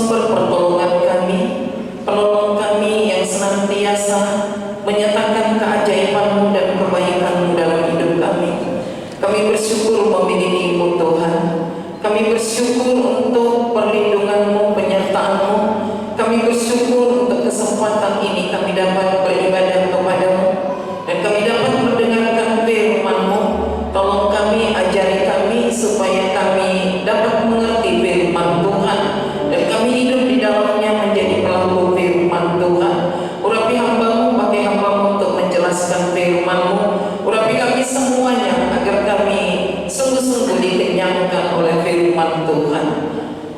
sumber pertolongan kami, penolong kami yang senantiasa menyatakan keajaiban-Mu dan kebaikan-Mu dalam hidup kami. Kami bersyukur memiliki-Mu Tuhan. Kami bersyukur untuk perlindungan-Mu, penyertaan-Mu. Kami bersyukur untuk kesempatan ini kami dapat beribadah kepada-Mu dan kami dapat mendengarkan firman-Mu. Tolong kami, ajari kami supaya kami dapat mengerti firman Tuhan dan kami hidup di dalamnya menjadi pelaku firman Tuhan. Urapi hamba-Mu, pakai hamba-Mu untuk menjelaskan firman-Mu. Urapi kami semuanya agar kami sungguh-sungguh dikenyangkan oleh firman Tuhan.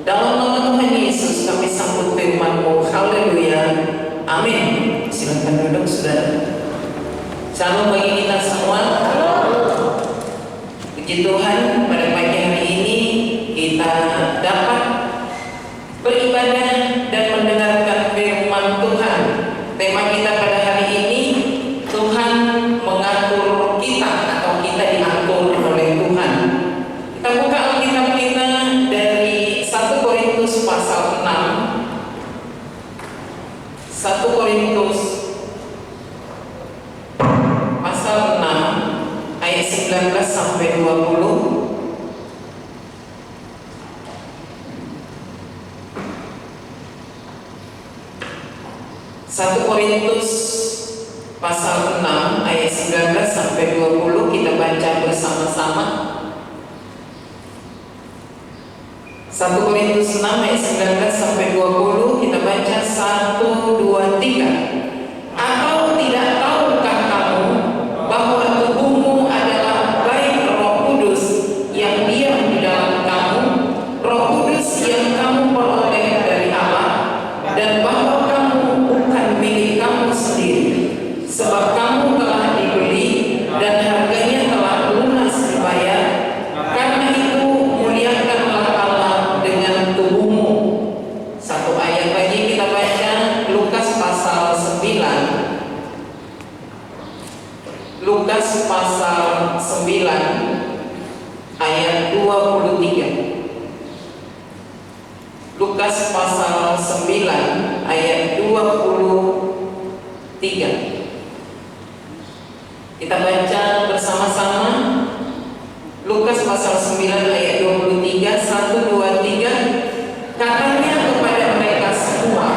Dalam nama Tuhan Yesus kami sambut firman-Mu. Haleluya. Amin. Silakan duduk saudara. Salam bagi kita semua. Puji Tuhan, pada pagi hari ini kita dapat beribadah dan mendengarkan firman Tuhan. Tema kita pada hari ini, Tuhan mengatur kita atau kita diatur oleh Tuhan. Kita buka Alkitab kita dari 1 Korintus pasal 6. 1 Korintus pasal 6 ayat 19 sampai 20. 1 Korintus pasal 6 ayat 19 sampai 20 kita baca bersama-sama. 1 Korintus 6 ayat 19 sampai 20 kita baca 1, 2, 3. Atau tidak tahukah kamu bahwa tubuhmu adalah baik Roh Kudus yang diam di dalam kamu, Roh Kudus yang kamu peroleh dari Allah, dan bahwa kamu bukan milik kamu sendiri, sebab kamu telah dibeli dan harganya telah lunas dibayar. Karena itu muliakanlah Allah dengan tubuhmu. Satu ayat lagi kita baca Lukas pasal 9. Lukas pasal 9 ayat 23. Lukas pasal 9 ayat 23. Kita baca bersama-sama. Lukas pasal 9 ayat 23. 1, 2, 3. Katanya kepada mereka semua,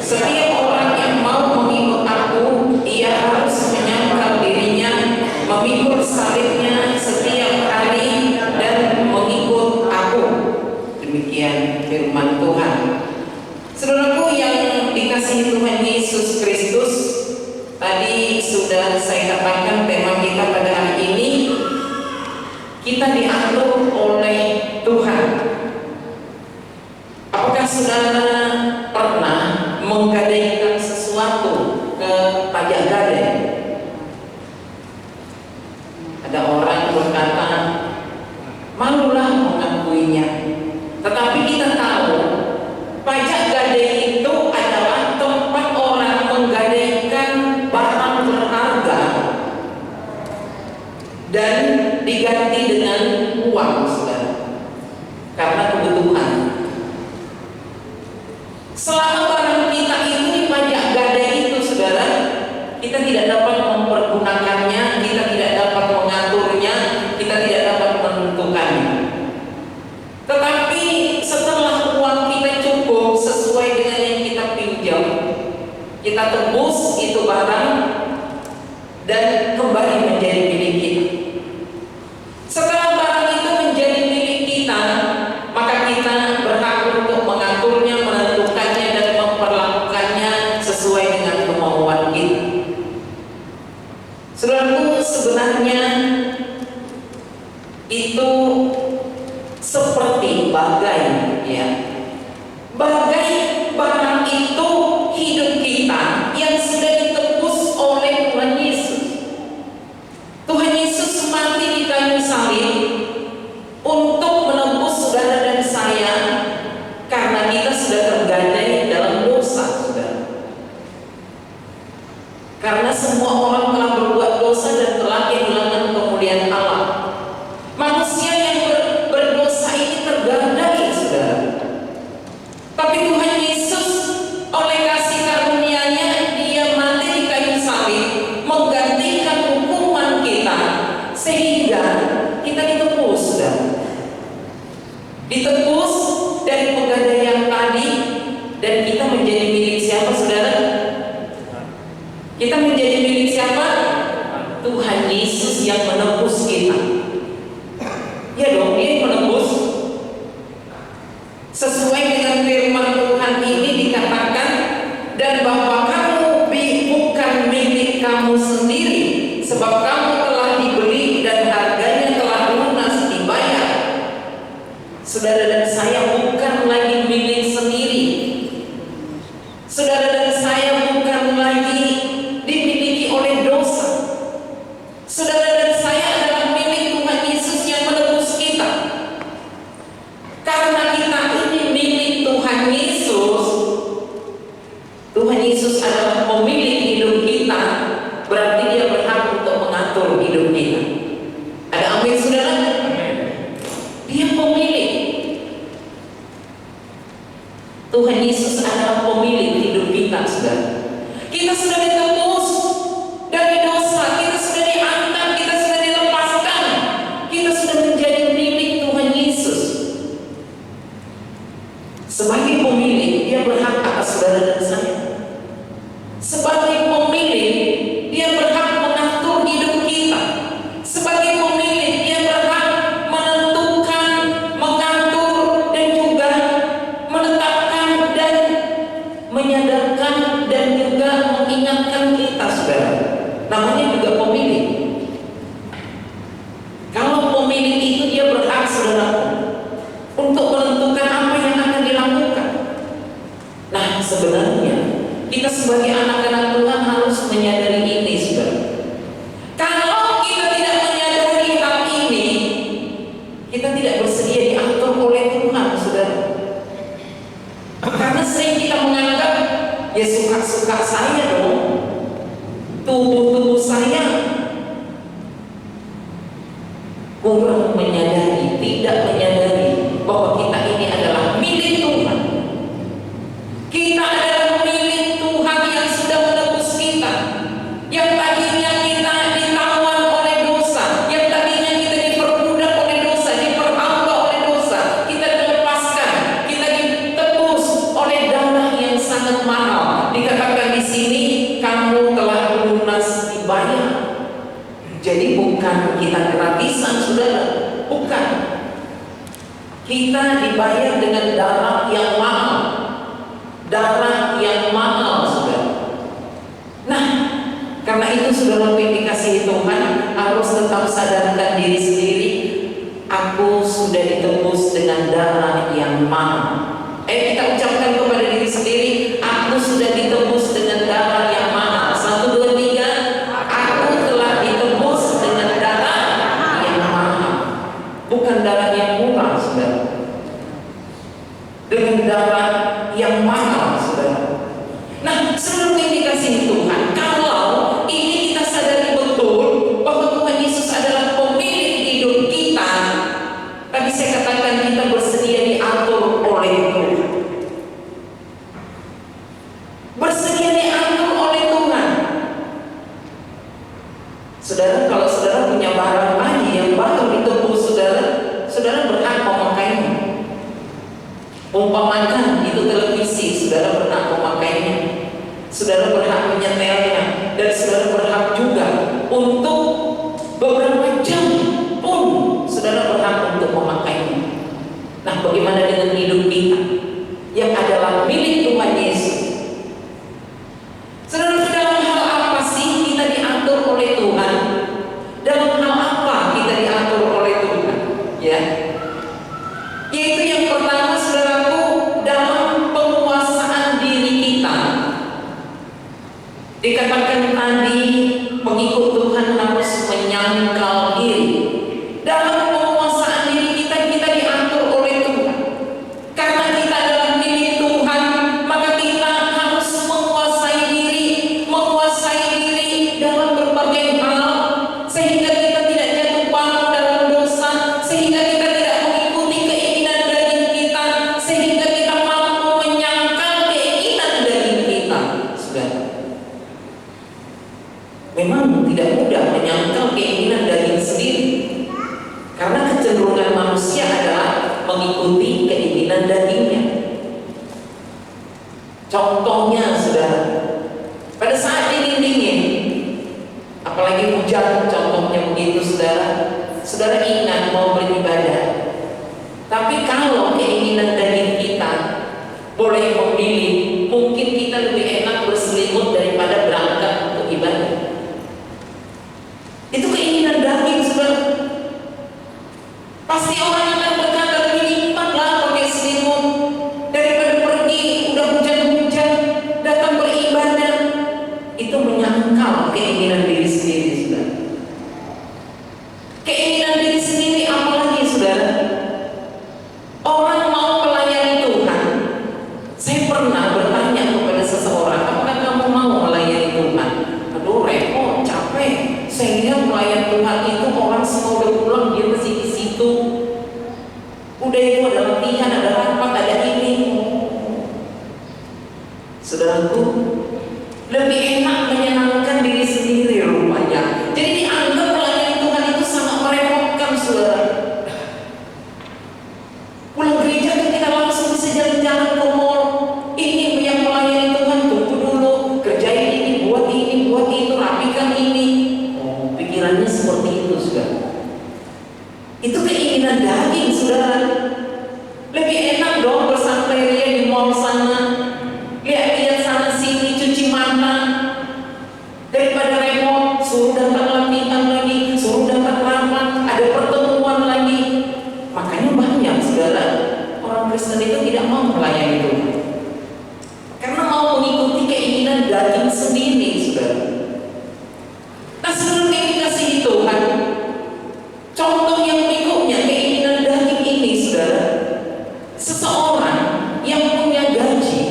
setiap orang yang mau mengikut aku, ia harus menyangkal dirinya, memikul salibnya setiap hari dan mengikut aku. Demikian firman Tuhan. Saudaraku yang dikasihi Tuhan Yesus Kristus, tadi sudah saya katakan tema kita pada hari ini, kita diatur oleh Tuhan. Apakah saudara pernah menggadaikan sesuatu ke pajak gadai? Ada orang berkata, malulah mengakuinya. Tetapi kita tahu pajak gadai itu adalah tempat orang menggadaikan barang berharga dan diganti dengan uang, saudara, karena kebutuhan. Selama barang kita ini pajak gadai itu, saudara, kita tidak dapat mempergunakannya, kita tidak dapat mengaturnya, kita tidak dapat menentukannya. Tetapi setelah uang kita cukup sesuai dengan yang kita pinjam, kita tebus itu barang dan kembali menjadi milik kita. Setelah barang itu menjadi milik kita, maka kita berhak untuk mengaturnya, menentukannya dan memperlakukannya sesuai dengan kemauan kita. Saudaraku, sebenarnya itu seperti bagai, ya, bagai barang itu hidup kita yang sudah ditebus oleh Tuhan Yesus. Tuhan Yesus mati di kayu salib untuk menebus saudara dan saya, karena kita sudah tergadai dalam dosa, saudara. Karena semua orang telah berbuat dosa dan telah kehilangan kemuliaan Allah. Manusia yang berdosa ini tergadai, saudara. Tapi Tuhan Sesuai dengan firman Tuhan ini dikatakan, dan bahwa kamu bukan milik kamu sendiri, sebab kamu telah dibeli dan harganya telah lunas dibayar. Saudara dan saya bukan lagi milik sendiri. Saudara dan saya bukan lagi dimiliki oleh dosa. Saudara dan saya adalah milik Tuhan Yesus yang menebus kita. Karena kita ini milik Tuhan Yesus, Tuhan Yesus adalah pemilik hidup kita, berarti Dia berhak untuk mengatur hidup kita. Ada amin, saudara? Dia pemilik. Tuhan Yesus adalah pemilik hidup kita, saudara. Kita sudah ditebus dari dosa, kita sudah diangkat, kita sudah dilepaskan, kita sudah menjadi milik Tuhan Yesus. Sebagai pemilik, Dia berhak atas saudara dan saya. Sebagai pemilik, Dia berhak mengatur hidup kita. Sebagai pemilik, Dia berhak menentukan, mengatur, dan juga menetapkan dan menyadarkan dan juga mengingatkan kita, saudara. Namanya juga pemilik. Kalau pemilik itu dia berhak, saudara, untuk menentukan apa yang akan dilakukan. Nah, sebenarnya kita sebagai anak-anak Tuhan harus menyadari ini, saudara. Kalau kita tidak menyadari hal ini, kita tidak bersedia diatur oleh Tuhan, saudara. Karena sering kita menganggap, ya suka-suka saya dong, tubuh saya. Kurang menyadari, tidak menyadari bahwa kita ini adalah milik Tuhan. Kita adalah milik Tuhan yang sudah menebus kita. Yang tadinya kita ditawan oleh dosa, yang tadinya kita diperbudak oleh dosa, diperhamba oleh dosa, kita dilepaskan, kita ditebus oleh darah yang sangat mahal. Dikatakan di sini, kamu telah lunas dibayar. Jadi bukan kita gratisan, saudara, bukan. Kita dibayar dengan darah yang mahal, darah yang mahal, saudara. Nah, karena itu saudara yang dikasihi Tuhan harus tetap sadarkan diri sendiri, aku sudah ditebus dengan darah yang mahal. Kita ucapkan kepada diri sendiri, aku sudah ditebus dengan darah yang mahal. 1, 2, 3. Aku telah ditebus dengan darah yang mahal. Bukan darah yang murah, saudara. Dengan darah yang mahal, saudara. Nah, saudara yang dikasihi Tuhan, kalau ini kita sadari betul bahwa Tuhan Yesus adalah pemilik hidup kita, tadi saya katakan kita bersedia diatur oleh Tuhan. Bersedia diatur oleh Tuhan. Saudara, kalau saudara punya barang lagi yang baru ditebus, saudara berhak memakainya. Umpamakan itu televisi, saudara berhak memakainya. Saudara berhak menyetelnya, dan saudara berhak juga untuk beberapa jam pun saudara berhak untuk memakainya. Nah, bagaimana dengan hidup kita yang adalah milik Tuhan Yesus? Saudara, dalam hal apa sih kita diatur oleh Tuhan? Dalam hal apa kita diatur oleh Tuhan? Ya, yaitu yang pertama, saudaraku, dalam penguasaan diri kita. Dikatakan tadi, pengikut Tuhan harus menyangkal diri. Dalam penguasaan diri kita, kita diatur oleh Tuhan. Karena kita adalah milik Tuhan, maka kita harus menguasai diri dalam berbagai hal, sehingga kita tidak jatuh panggung dalam dosa, sehingga kita tidak mengikuti keinginan daging kita, sehingga kita mampu menyangkal keinginan daging kita. Saudara, memang tidak mudah menyangkal keinginan daging sendiri, karena kecenderungan manusia adalah mengikuti keinginan dagingnya. Contohnya, saudara, pada saat dingin-dingin, apalagi hujan, contohnya begitu, saudara ingat mau beribadah, tapi kalau keinginan daging kita tidak mau melayani Tuhan karena mau mengikuti keinginan daging sendiri, saudara. Nah, saudara yang dikasihi Tuhan, contoh yang berikutnya keinginan daging ini, saudara. Seseorang yang punya gaji,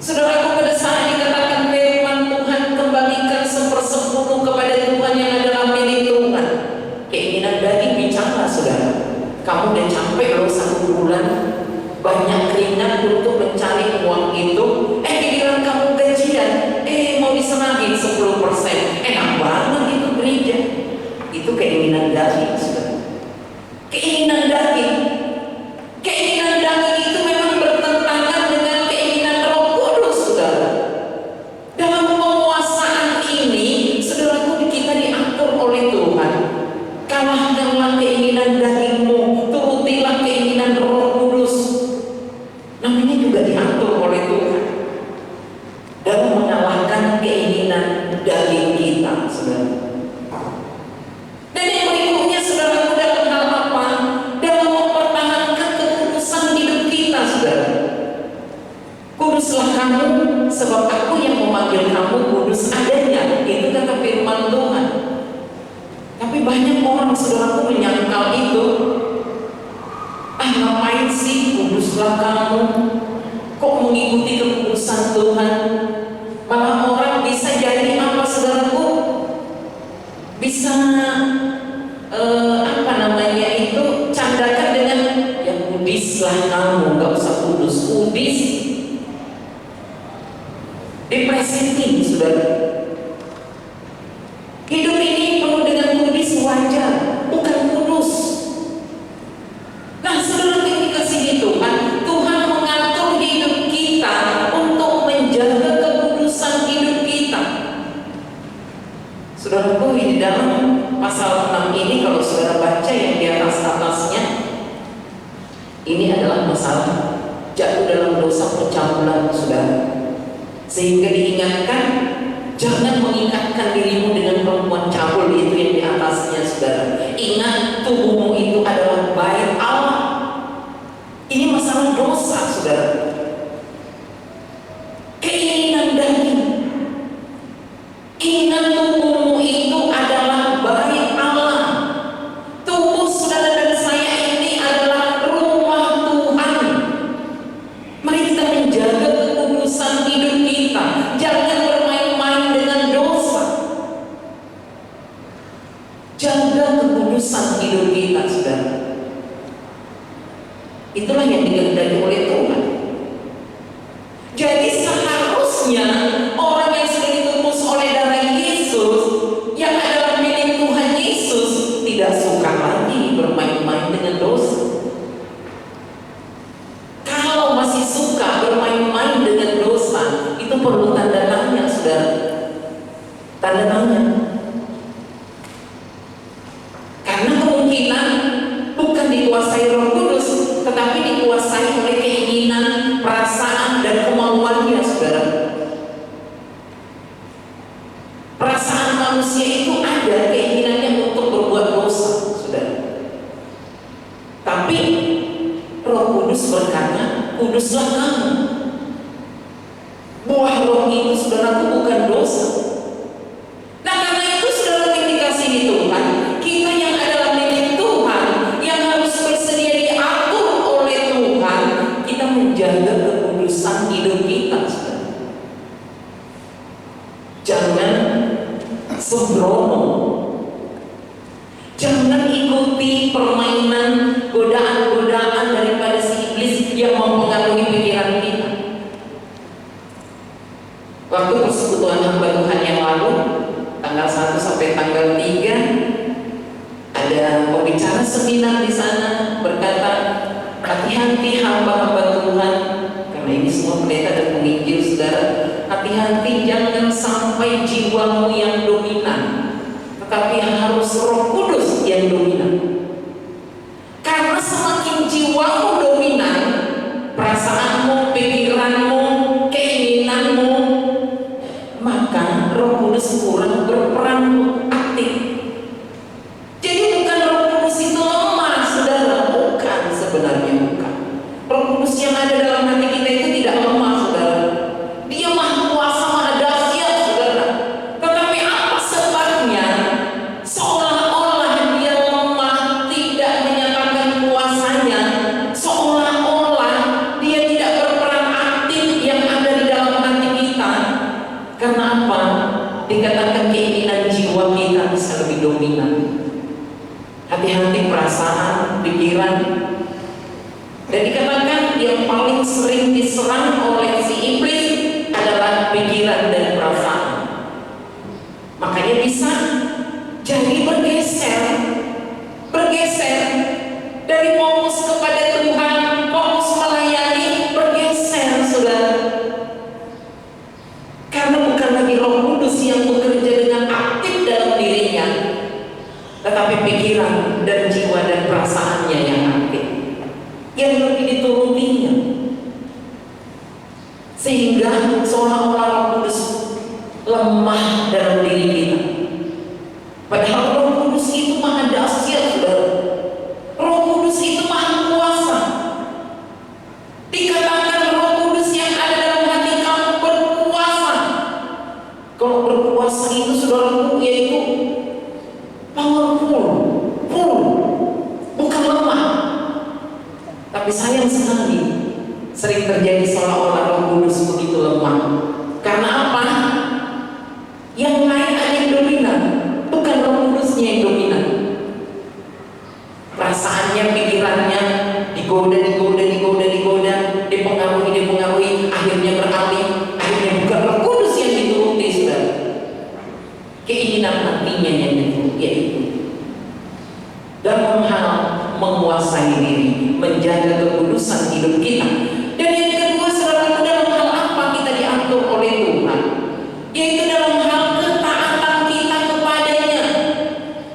saudaraku, pada saat dikatakan firman Tuhan, kembalikan 1/10 kepada Tuhan yang adalah milik Tuhan. Keinginan daging bicara, saudara. Kamu udah capek loh 1 bulan, banyak keringat untuk mencari uang itu. Giliran kamu gajian, mau diserahin 10%. Enak banget itu gereja. Itu keinginan daging, saudara. Keinginan daging. Keinginan daging itu memang bertentangan dengan keinginan Roh Kudus, saudara. Dalam penguasaan ini, saudaraku, kita diatur oleh Tuhan. Kalahkanlah keinginan dagingmu, turutilah keinginan Roh Kudus. Namanya juga diatur oleh Tuhan dalam mengalahkan keinginan daging kita, saudara. Dan yang berikutnya, saudaraku, dalam hal apa? Dalam mempertahankan kekudusan hidup kita, saudara. Kuduslah kamu, sebab aku yang memanggil kamu kudus adanya. Itu kata firman Tuhan. Tapi banyak orang, saudaraku, menyangkal itu. Ngapain sih kuduslah kamu? Kok mengikuti kekudusan Tuhan? Malah orang bisa jadi apa, saudaraku? Bisa candakan dengan ya kudislah kamu, gak usah kudus, kudis. Dipresenting, saudara. Hidup ini penuh dengan kudis wajar, bukan kudus. Nah, saudara yang dikasihi Tuhan, Tuhan mengatur hidup kita untuk menjaga kekudusan hidup kita. Saudaraku, di dalam pasal 6 ini, kalau saudara baca yang di atas-atasnya, ini adalah masalah jatuh dalam dosa pencabulan, saudara. Sehingga diingatkan, jangan mengikatkan dirimu dengan perempuan cabul, itu yang di atasnya, saudara. Ingat, tubuhmu itu adalah bait Allah. Ini masalah dosa, saudara. Keinginan daging. Ingat, tubuhmu itu adalah bait Allah. Tubuh saudara dan saya ini adalah rumah Tuhan. Mari kita menjaga kekudusan hidup kita. Jangan bermain-main dengan dosa. Jaga kekudusan hidup kita, saudara. Itulah yang dikehendaki oleh Tuhan. Jadi seharusnya orang yang sudah ditebus oleh darah Yesus, yang adalah milik Tuhan Yesus, tidak suka lagi bermain-main dengan dosa. Kalau masih suka bermain-main dengan dosa, itu perlu tanda tanya, saudara. Tanda tanya. Karena kemungkinan bukan dikuasai Roh Kudus, tetapi dikuasai oleh keinginan, perasaan, dan kemauannya, saudara. Perasaan manusia itu ada keinginannya untuk berbuat dosa, saudara. Tapi Roh Kudus berkata, kuduslah kamu. Buah roh itu, saudaraku, bukan dosa. Nah, karena itu, saudara yang dikasihi Tuhan, kita yang adalah milik Tuhan, yang harus bersedia diatur oleh Tuhan, kita menjaga kekudusan hidup kita, saudara. Jangan sembrono. Jangan ikuti permainan, godaan-godaan daripada si iblis yang mempengaruhi pikiran kita. Waktu persekutuan hamba Tuhan yang lalu, tanggal 1 sampai tanggal 3, ada pembicara seminar di sana berkata, hati-hati hamba-hamba Tuhan, karena ini semua pendeta dan penginjil, saudara. Hati-hati, jangan sampai jiwamu yang dominan, tetapi harus Roh Kudus yang dominan. Karena semakin jiwamu dominan, perasaanmu, pikiranmu, keinginanmu, maka Roh Kudus kurang berperan aktif. Jadi bukan Roh Kudus itu lemah, saudara, bukan, sebenarnya bukan. Roh Kudus yang jiwa kita bisa lebih dominan. Hati-hati perasaan, pikiran. Dan dikatakan yang paling sering diserang oleh si iblis adalah pikiran dan perasaan. Makanya bisa jadi bergeser dari fokus kepada Tuhan, fokus melayani, bergeser saudara. Karena bukan lagi Roh Kudus yang bekerja dengan aktif dalam dirinya, tetapi pikiran dan jiwa dan perasaannya yang aktif, yang lebih diturutinya, sehingga seolah-olah Roh Kudus lemah dalam diri kita. Padahal Roh Kudus itu maha dahsyat, saudara. Roh Kudus itu maha kuasa. Dikatakan Roh Kudus yang ada dalam hati kamu berkuasa. Kalau berkuasa itu, saudaraku, yaitu powerful, full, bukan lemah. Tapi sayang sekali, sering terjadi seolah-olah Roh Kudus begitu lemah. Karena apa? Yang lain ada yang dominan, bukan Roh Kudusnya yang dominan. Perasaannya, pikirannya digoda, dipengaruhi, akhirnya beralih, akhirnya bukan Roh Kudus yang dituruti, saudara. Keinginan hatinya yang dituruti, yaitu dalam hal menguasai diri, menjaga kekudusan hidup kita. Dan yang kedua, saudara, dalam hal apa kita diatur oleh Tuhan, yaitu dalam hal ketaatan kita kepadanya.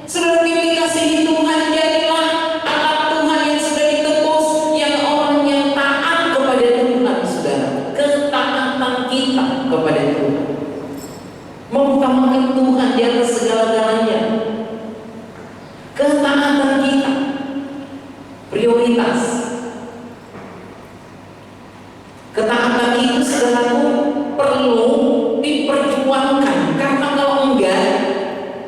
Saudara, pilih kasih Tuhan, jadilah anak Tuhan yang sudah ditebus, yang orang yang taat kepada Tuhan, saudara. Ketaatan kita kepada Tuhan, mengutamakan Tuhan di atas segala-galanya. Ketaatan kita prioritas. Ketaatan itu, saudaraku, perlu diperjuangkan. Karena kalau enggak,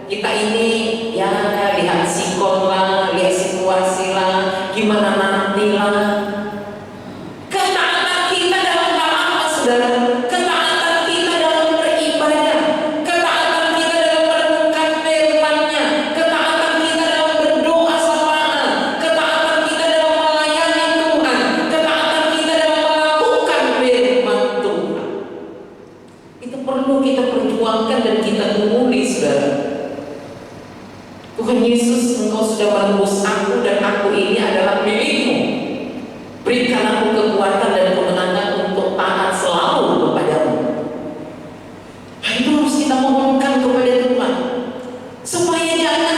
kita ini ya lihat sikon lah, lihat situasi lah, gimana nanti lah. Ketaatan kita dalam hal apa, saudara? Ketaatan kita dalam beribadah, ketaatan kita dalam merenungkan firman-Nya, ketaatan kita dalam berdoa sapaan, ketaatan kita dalam melayani Tuhan, ketaatan kita dalam melakukan firman Tuhan. Itu perlu kita perjuangkan dan kita tumuli, saudara. Tuhan Yesus, Engkau sudah menembus aku dan aku ini adalah milikmu. Berikan aku kekuatan dan kemenangan untuk taat selalu kepadamu. Nah, itu harus kita mohonkan kepada Tuhan, supaya jangan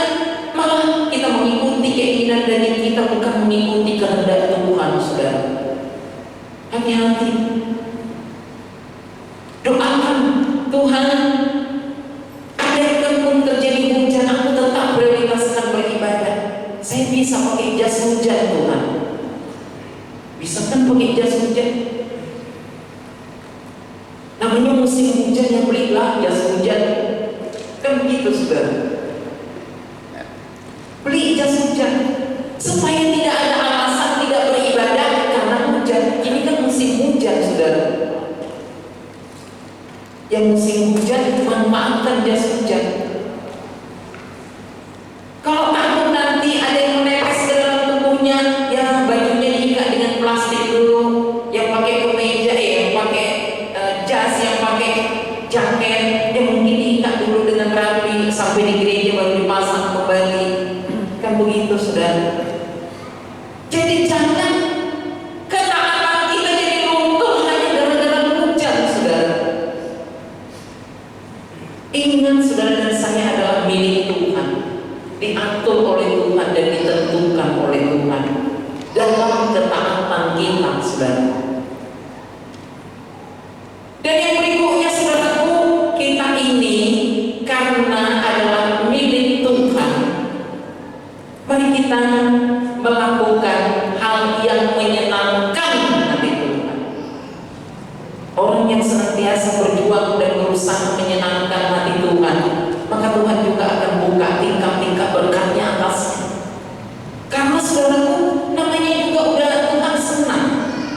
malah kita mengikuti keinginan dari kita, bukan mengikuti kehendak Tuhan, saudara. Hati-hati. Doakan Tuhan, andaikan pun terjadi hujan, aku tetap prioritaskan beribadah. Saya bisa pakai jas hujan, Tuhan. Bisa kan pakai jas hujan? Namanya musim hujan, yang belilah jas hujan. Kan begitu, saudara. Beli jas hujan supaya tidak ada alasan tidak beribadah karena hujan. Ini kan musim hujan, saudara. Yang musim hujan, manfaatkan jas hujan. Kalau takut nanti ada yang menepes ke dalam tubuhnya, ya bajunya diikat dengan plastik dulu. Yang pakai kemeja, yang pakai jas, yang pakai jaket, yang mungkin diikat dulu dengan rapi sampai di gereja baru dipasang kembali. Kan begitu, saudara. Jadi jangan ketaatan kita jadi runtuh hanya gara-gara hujan, saudara. Ingat, saudara dan saya adalah milik Tuhan, diatur oleh Tuhan dan ditentukan oleh Tuhan dalam ketaatan kita, saudara. Dan yang berikutnya, saudaraku, kita ini karena adalah milik Tuhan, mari kita melakukan hal yang menyenangkan hati Tuhan. Orang yang senantiasa berjuang dan berusaha menyenangkan hati Tuhan, maka Tuhan juga akan buka tingkap-tingkap berkatnya atasnya. Karena, saudaraku, namanya juga udah Tuhan senang.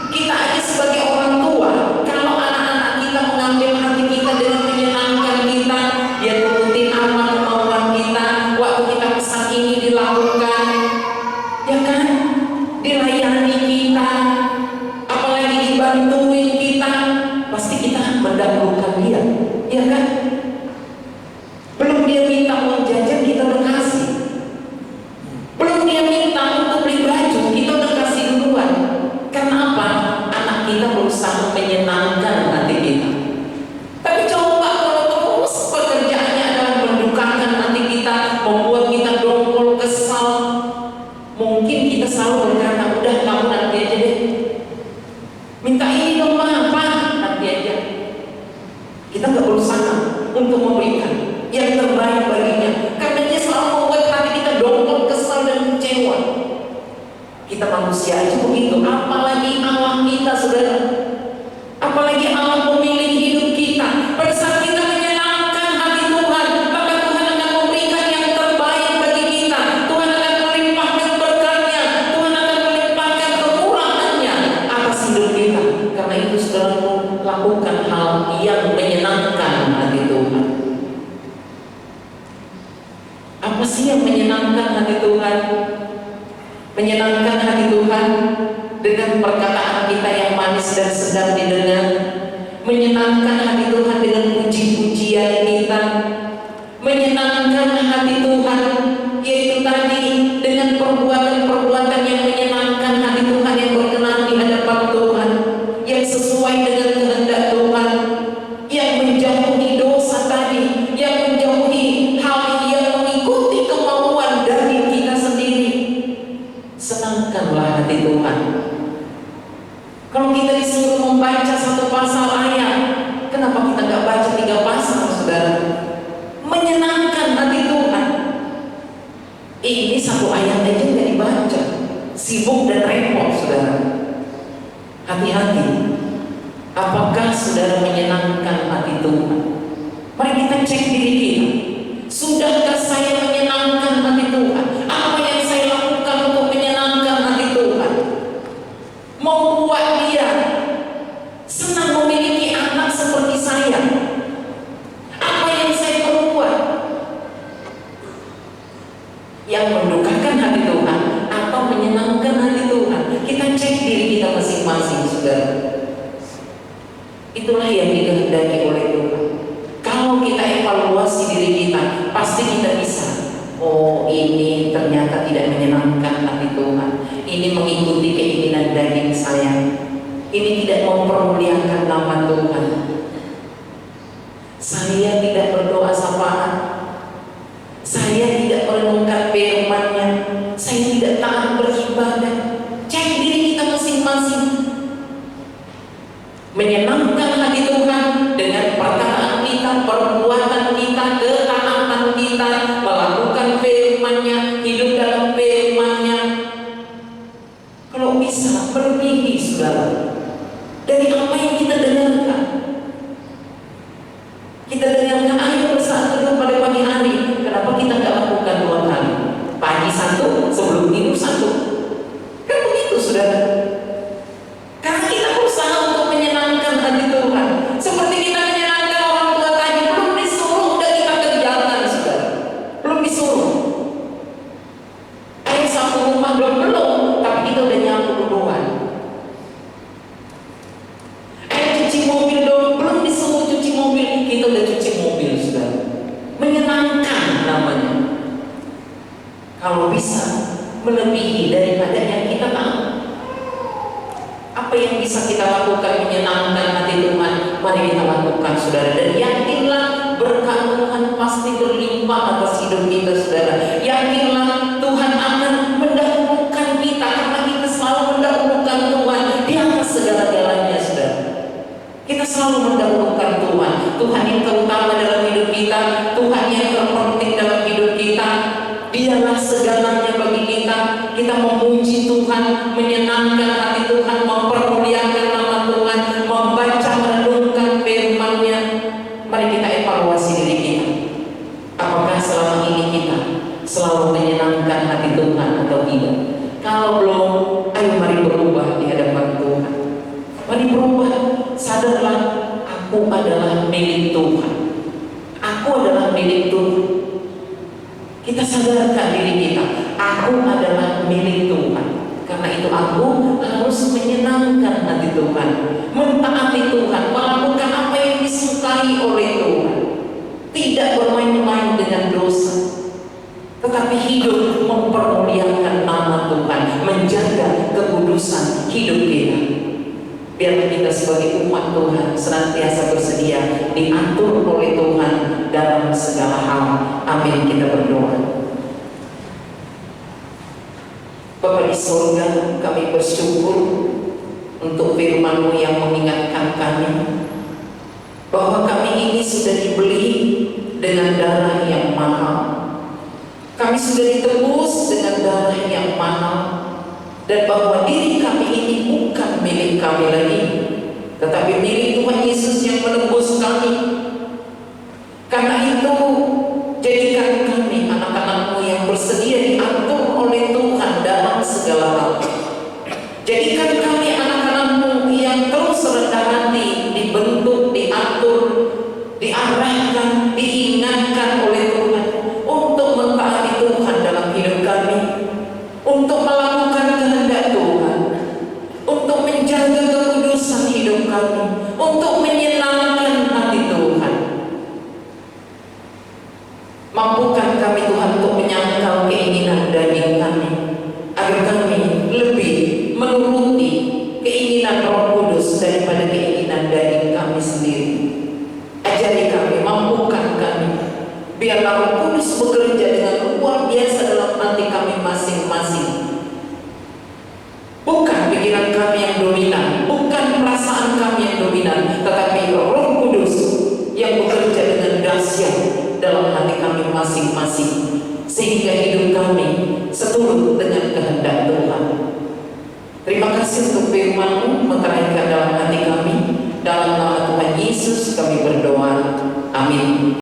Kita aja sebagai orang tua, kalau anak-anak kita mengambil hati kita dengan menyenangkan kita, dia turutin apa kemauan bantuin kita, pasti kita mendahulukan dia, ya kan? Belum dia minta uang jajan, kita udah kasih. Belum dia minta untuk beli baju, kita udah kasih duluan. Karena apa? Anak kita berusaha menyenangkan hati kita. Tapi coba kalau terus pekerjaannya adalah mendukakan hati kita, membuat kita dongkol, kesal, mungkin kita selalu berkata, udah kamu nanti aja deh, minta ini dong apa, nanti aja. Kita nggak berusaha untuk memberikan yang terbaik baginya, karena dia selalu membuat hati kita dongkol, kesal dan kecewa. Kita manusia aja begitu, apalagi Allah kita, saudara. Apalagi Allah memilih hidup kita. Pada saat kita menyenangkan hati Tuhan, maka Tuhan akan memberikan yang terbaik bagi kita. Tuhan akan melimpahkan berkat-Nya, Tuhan akan melimpahkan kekurangannya atas hidup kita. Karena itu saudara, lakukan hal yang menyenangkan hati Tuhan. Apa sih yang menyenangkan hati Tuhan? Menyenangkan hati Tuhan dengan perkataan kita yang manis dan sedap didengar. Menyenangkan hati Tuhan dengan puji-pujian kita. Menyenangkan hati Tuhan yaitu tadi dengan perbuatan-perbuatan yang menyenangkan hati Tuhan, yang berkenan di hadapan Tuhan, yang sesuai dengan kehendak Tuhan, yang menjauhi dosa tadi, yang menjauhi hal yang mengikuti kemauan dari kita sendiri. Senangkanlah hati Tuhan. Kalau kita disuruh membaca satu pasal ayat, kenapa kita nggak baca 3 pasal, saudara? Menyenangkan hati Tuhan. Ini satu ayat aja nggak dibaca, sibuk dan repot, saudara. Hati-hati. Apakah saudara menyenangkan hati Tuhan? Mari kita cek diri kita. Sudahkah saya menyenangkan hati Tuhan? Apa yang saya lakukan untuk menyenangkan hati Tuhan? Membuat dia senang memiliki anak seperti saya. Apa yang saya perbuat yang mendukakan hati Tuhan atau menyenangkan hati Tuhan? Kita cek diri kita masing-masing, saudara. Itulah yang dikehendaki oleh Tuhan. Kalau kita evaluasi diri kita, pasti kita bisa. Oh, ini ternyata tidak menyenangkan hati Tuhan. Ini mengikuti keinginan daging saya. Ini tidak mempermuliakan nama Tuhan. Saya tidak berdoa syafaat. Saya tidak merenungkan firman-Nya. Saya tidak taat beribadah. Cek diri kita masing-masing. Menyenangkan hati Tuhan dengan perkataan kita, perbuatan kita, ketaatan kita, melakukan firman-Nya, hidup dalam firman-Nya. Kalau bisa melebihi, saudara, dari apa yang kita dengarkan. Kita dengarkan ayo bersaat teduh pada pagi hari. Kenapa kita nggak lakukan 2 kali? Pagi 1, sebelum tidur 1. Kan begitu, saudara. Karena kita berusaha untuk menyenangkan hati Tuhan. Seperti kita menyenangkan orang tua tadi, belum disuruh udah kita kerjakan, saudara. Belum disuruh. Ayo sapu rumah belum, tapi kita udah nyapu duluan. Ayo cuci mobil belum disuruh cuci mobil, kita udah cuci mobil, saudara. Menyenangkan namanya. Kalau bisa melebihi daripada yang kita tahu. Apa yang bisa kita lakukan menyenangkan hati Tuhan? Mari kita lakukan, saudara. Dan yakinlah berkat Tuhan pasti berlimpah atas hidup kita, saudara. Yakinlah Tuhan akan mendahulukan kita, karena kita selalu mendahulukan Tuhan di atas segala-galanya, saudara. Kita selalu mendahulukan Tuhan. Tuhan yang terutama dalam hidup kita, Tuhan yang terpenting dalam hidup kita. Dialah segalanya bagi kita. Kita memuji Tuhan, menyenangkan hati Tuhan, mempermuliakan nama Tuhan, membaca, merenungkan firman-Nya. Mari kita evaluasi diri kita. Apakah selama ini kita selalu menyenangkan hati Tuhan atau tidak? Kalau belum, ayo mari berubah di hadapan Tuhan. Mari berubah. Sadarlah, aku adalah milik Tuhan. Aku adalah milik Tuhan. Kita sadarkan diri kita, aku adalah milik Tuhan. Karena itu aku harus menyenangkan hati Tuhan, mentaati Tuhan, melakukan apa yang disukai oleh Tuhan. Tidak bermain-main dengan dosa, tetapi hidup mempermuliakan nama Tuhan, menjaga kekudusan hidup kita. Biar kita sebagai umat Tuhan senantiasa bersedia diatur oleh Tuhan dalam segala hal. Amin. Kita berdoa. Bapa di surga, kami bersyukur untuk firman-Mu yang mengingatkan kami bahwa kami ini sudah dibeli dengan darah yang mahal. Kami sudah ditebus dengan darah yang mahal, dan bahwa diri kami ini bukan milik kami lagi, tetapi milik Tuhan Yesus yang menebus kami. Karena itu, jadikan kami anak-anak-Mu yang bersedia diatur oleh Tuhan dalam segala hal. Jadikan kami anak-anak-Mu yang terus rendah hati, dibentuk, diatur, diarahkan, diingatkan oleh Tuhan untuk mentaati Tuhan dalam hidup kami, untuk melakukan kehendak Tuhan, untuk menjaga kekudusan hidup kami, untuk menyenangkan hati Tuhan. Mampukan kami Tuhan untuk menyangkal keinginan daging kami, agar kami lebih menuruti keinginan Roh Kudus daripada keinginan daging kami sendiri. Ajari kami, mampukan kami, biarlah Roh Kudus bekerja dengan luar biasa dalam hati kami masing-masing. Bukan pikiran kami yang dominan, bukan perasaan kami yang dominan, tetapi Roh Kudus yang bekerja dengan dahsyat dalam hati kami masing-masing, sehingga hidup kami seturut dengan kehendak Tuhan. Terima kasih untuk firman-Mu, meterai